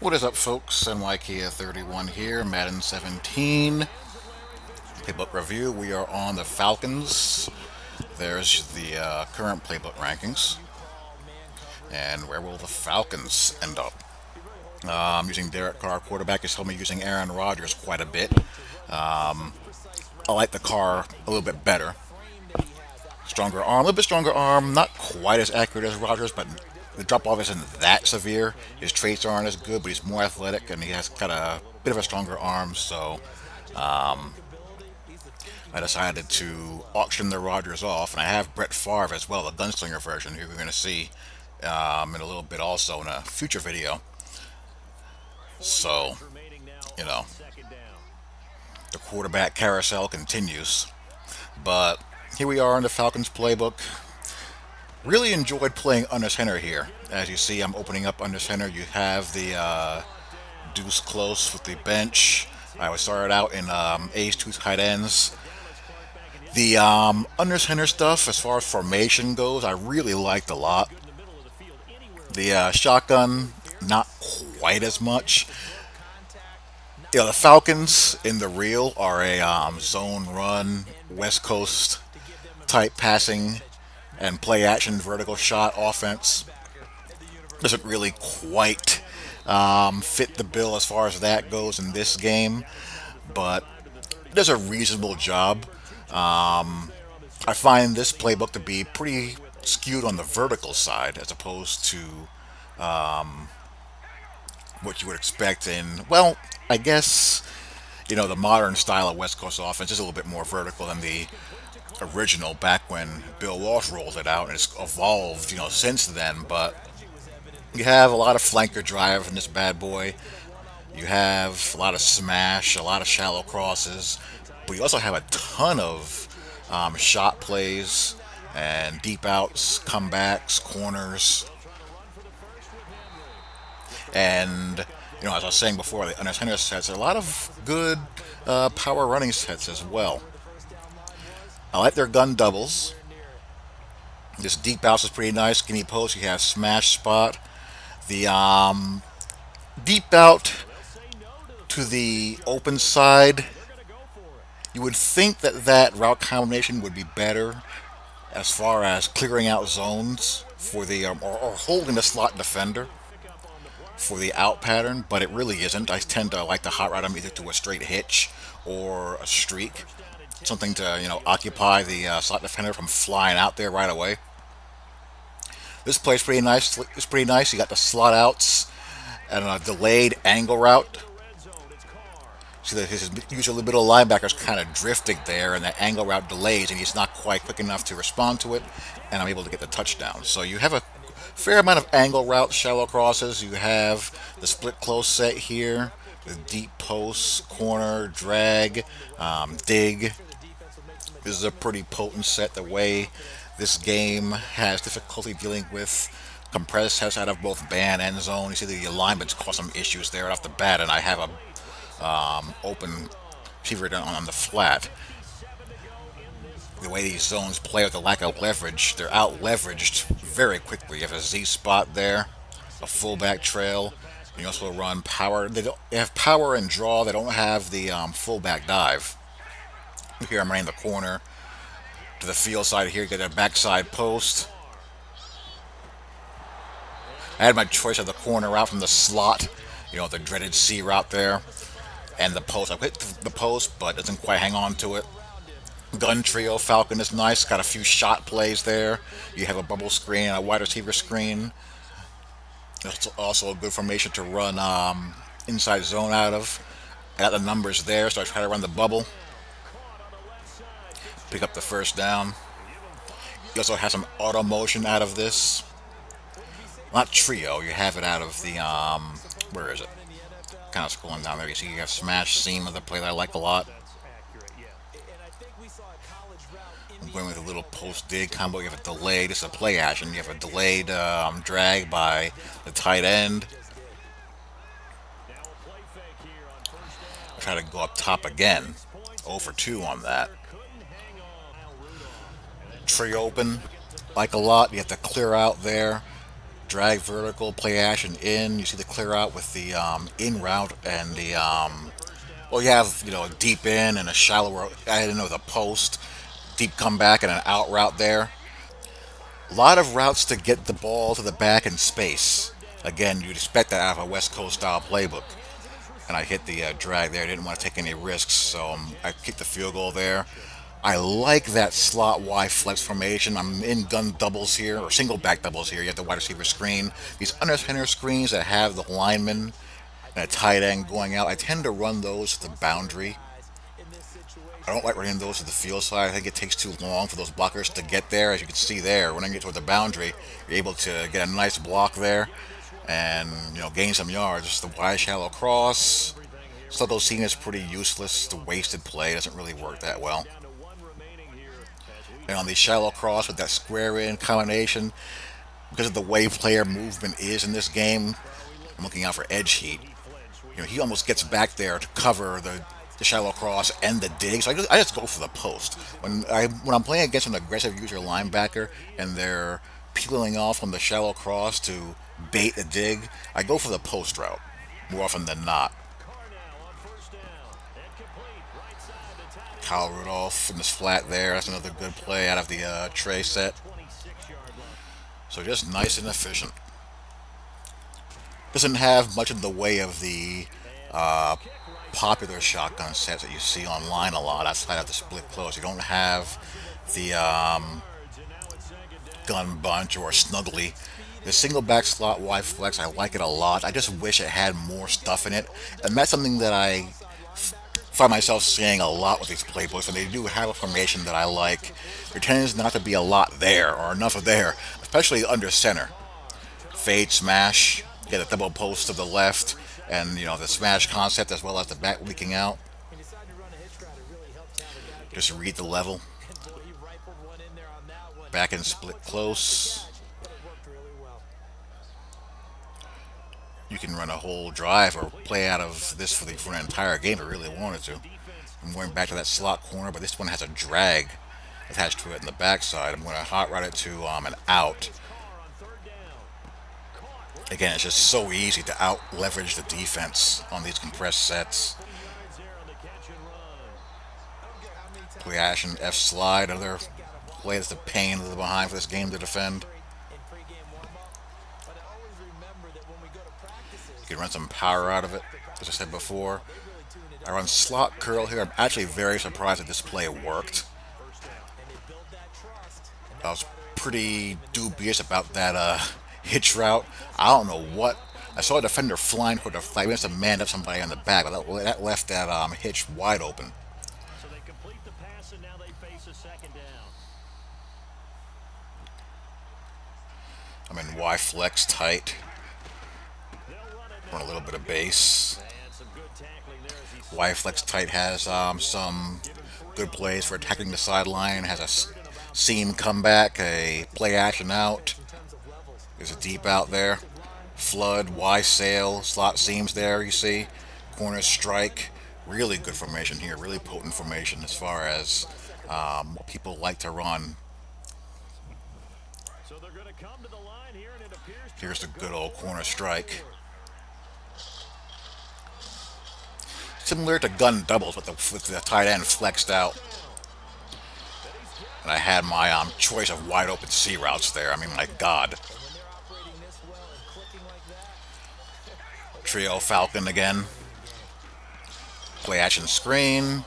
What is up, folks? NYK31 here, Madden 17. Playbook review. We are on the Falcons. There's the current playbook rankings. And where will the Falcons end up? I'm using Derek Carr, quarterback. He's told me using Aaron Rodgers quite a bit. I like the Carr a little bit better. Stronger arm, a little bit stronger arm. Not quite as accurate as Rodgers, but the drop off isn't that severe. His traits aren't as good, but he's more athletic and he has got a bit of a stronger arm. So I decided to auction the Rodgers off, and I have Brett Favre as well, the gunslinger version, who we're going to see in a little bit also in a future video. So, you know, the quarterback carousel continues. But here we are in the Falcons playbook. Really enjoyed playing under center here. As you see, I'm opening up under center. You have the deuce close with the bench. I was started out in A's two tight ends. The under center stuff, as far as formation goes, I really liked a lot. The shotgun, not quite as much. The Falcons in the real are a zone run, West Coast type passing and play action vertical shot offense. Doesn't really quite fit the bill as far as that goes in this game, but it does a reasonable job. I find this playbook to be pretty skewed on the vertical side as opposed to what you would expect in, well, I guess, the modern style of West Coast offense is a little bit more vertical than the original back when Bill Walsh rolled it out, and it's evolved, since then. But you have a lot of flanker drive in this bad boy. You have a lot of smash, a lot of shallow crosses, but you also have a ton of shot plays and deep outs, comebacks, corners, and as I was saying before, the under center sets a lot of good power running sets as well. I like their gun doubles. This deep outs is pretty nice. Skinny post, you have smash spot. The deep out to the open side, you would think that that route combination would be better as far as clearing out zones for the or holding the slot defender for the out pattern, but it really isn't. I tend to like to hot route them either to a straight hitch or a streak, something to occupy the slot defender from flying out there right away. This play's pretty nice. It's pretty nice. You got the slot outs and a delayed angle route. See that his usually middle linebacker's kind of drifting there, and that angle route delays, and he's not quite quick enough to respond to it, and I'm able to get the touchdown. So you have a fair amount of angle routes, shallow crosses. You have the split close set here with deep posts, corner, drag, dig. This is a pretty potent set. The way this game has difficulty dealing with compressed sets out of both band and zone. You see the alignments cause some issues there right off the bat, and I have a open receiver on the flat. The way these zones play with the lack of leverage, they're out leveraged very quickly. You have a Z spot there, a fullback trail. You also run power. They have power and draw. They don't have the fullback dive. Here I'm running the corner to the field side here. Get a backside post. I had my choice of the corner route from the slot. The dreaded C route there. And the post. I hit the post, but doesn't quite hang on to it. Gun trio Falcon is nice. Got a few shot plays there. You have a bubble screen and a wide receiver screen. It's also a good formation to run inside zone out of. I got the numbers there, so I try to run the bubble. Pick up the first down. You also have some auto motion out of this. Not trio. You have it out of the where is it? Kind of scrolling down there. You see you have smash seam of the play that I like a lot. I'm going with a little post dig combo. You have a delay. This is a play action. You have a delayed drag by the tight end. Try to go up top again. 0 for 2 on that. Tree open, like a lot. You have to clear out there. drag vertical, play action in. You see the clear out with the in route and the well, you have a deep in and a shallower. I didn't know the post, deep comeback and an out route there. A lot of routes to get the ball to the back in space. Again, you'd expect that out of a West Coast style playbook. And I hit the drag there. I didn't want to take any risks, so I kicked the field goal there. I like that slot Y flex formation. I'm in gun doubles here, or single back doubles here. You have the wide receiver screen. These under center screens that have the lineman and a tight end going out, I tend to run those to the boundary. I don't like running those to the field side. I think it takes too long for those blockers to get there. As you can see there, when I get toward the boundary, you're able to get a nice block there and gain some yards. Just the wide shallow cross. Sluggo seam is pretty useless. The wasted play doesn't really work that well. And on the shallow cross with that square in combination, because of the way player movement is in this game, I'm looking out for edge heat. He almost gets back there to cover the shallow cross and the dig. So I just go for the post. When I'm playing against an aggressive user linebacker and they're peeling off on the shallow cross to bait a dig, I go for the post route more often than not. Kyle Rudolph in this flat there. That's another good play out of the tray set. So just nice and efficient. Doesn't have much in the way of the popular shotgun sets that you see online a lot outside of the split close. You don't have the gun bunch or snuggly. The single back slot Y flex, I like it a lot. I just wish it had more stuff in it. And that's something that I find myself saying a lot with these playbooks, and they do have a formation that I like. There tends not to be a lot there, or enough of there, especially under center. Fade, smash, get a double post to the left, and the smash concept as well as the back leaking out. Just read the level. Back and split close. You can run a whole drive or play out of this for an entire game if you really wanted to. I'm going back to that slot corner, but this one has a drag attached to it in the backside. I'm going to hot route it to an out. Again, it's just so easy to out leverage the defense on these compressed sets. Play action, F slide, another play that's the pain of the behind for this game to defend. You can run some power out of it, as I said before. I run slot curl here. I'm actually very surprised that this play worked. I was pretty dubious about that hitch route. I don't know what. I saw a defender flying toward the flag. He must have manned up somebody on the back, but that left that hitch wide open. I'm in Y flex tight. Run a little bit of base. Y flex tight has some good plays for attacking the sideline. Has a seam comeback, a play action out. There's a deep out there. Flood, Y sail, slot seams there, you see. Corner strike. Really good formation here. Really potent formation as far as what people like to run. Here's the good old corner strike. Similar to gun doubles with the tight end flexed out. And I had my choice of wide open C routes there. I mean, my God. Trio Falcon again. Play action screen.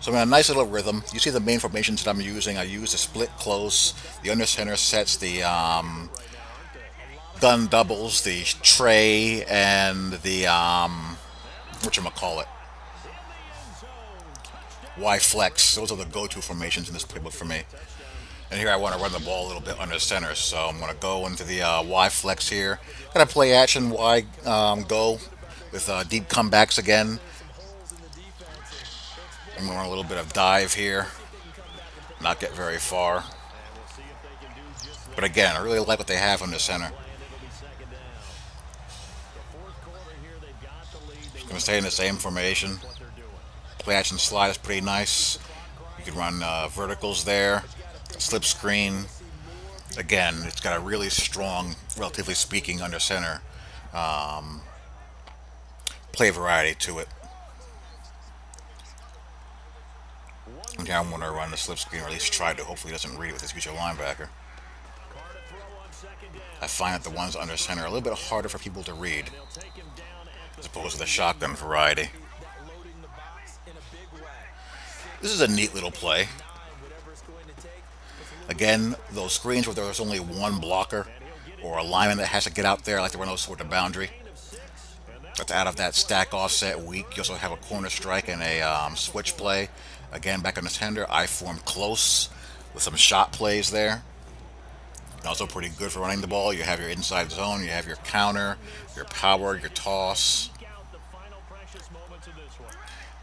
So I'm in a nice little rhythm. You see the main formations that I'm using. I use the split close, the under center sets, the gun doubles, the tray, and the whatchamacallit, Y flex. Those are the go-to formations in this playbook for me. And here I want to run the ball a little bit under center, so I'm going to go into the Y flex here. Got to play action Y go with deep comebacks again. I'm going to run a little bit of dive here. Not get very far. But again, I really like what they have on the center. Just going to stay in the same formation. Play action slide is pretty nice. You can run verticals there, slip screen. Again, it's got a really strong, relatively speaking, under center play variety to it. Okay, I want to run the slip screen, or at least try to. Hopefully, he doesn't read it with his future linebacker. I find that the ones under center are a little bit harder for people to read, as opposed to the shotgun variety. This is a neat little play. Again, those screens where there's only one blocker or a lineman that has to get out there, I like to run those toward the boundary. That's out of that stack offset weak. You also have a corner strike and a switch play. Again, back on the tender, I form close with some shot plays there. Also pretty good for running the ball. You have your inside zone, you have your counter, your power, your toss.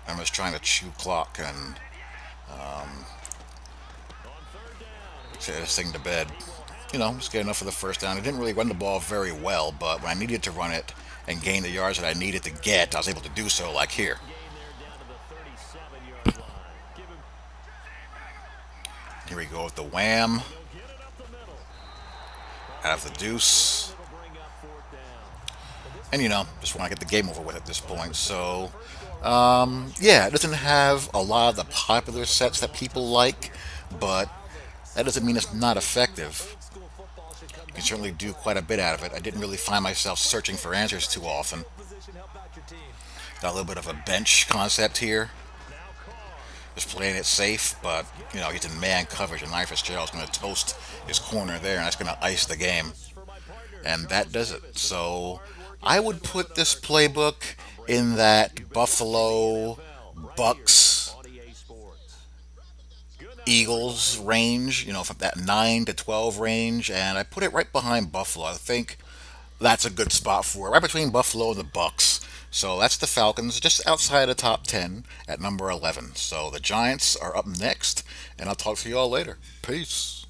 I'm just trying to chew clock and say this thing to bed. Just get enough for the first down. I didn't really run the ball very well, but when I needed to run it and gain the yards that I needed to get, I was able to do so, like here. Here we go with the wham. Out of the deuce. And, just want to get the game over with at this point. So, yeah, it doesn't have a lot of the popular sets that people like, but that doesn't mean it's not effective. You can certainly do quite a bit out of it. I didn't really find myself searching for answers too often. Got a little bit of a bench concept here. Just playing it safe, but, he's in man coverage, and Knife Fitzgerald's going to toast his corner there, and that's going to ice the game. And that does it. So I would put this playbook in that Buffalo Bucks Eagles range, from that 9 to 12 range, and I put it right behind Buffalo. I think that's a good spot for it, right between Buffalo and the Bucks. So that's the Falcons, just outside the top 10 at number 11. So the Giants are up next, and I'll talk to you all later. Peace.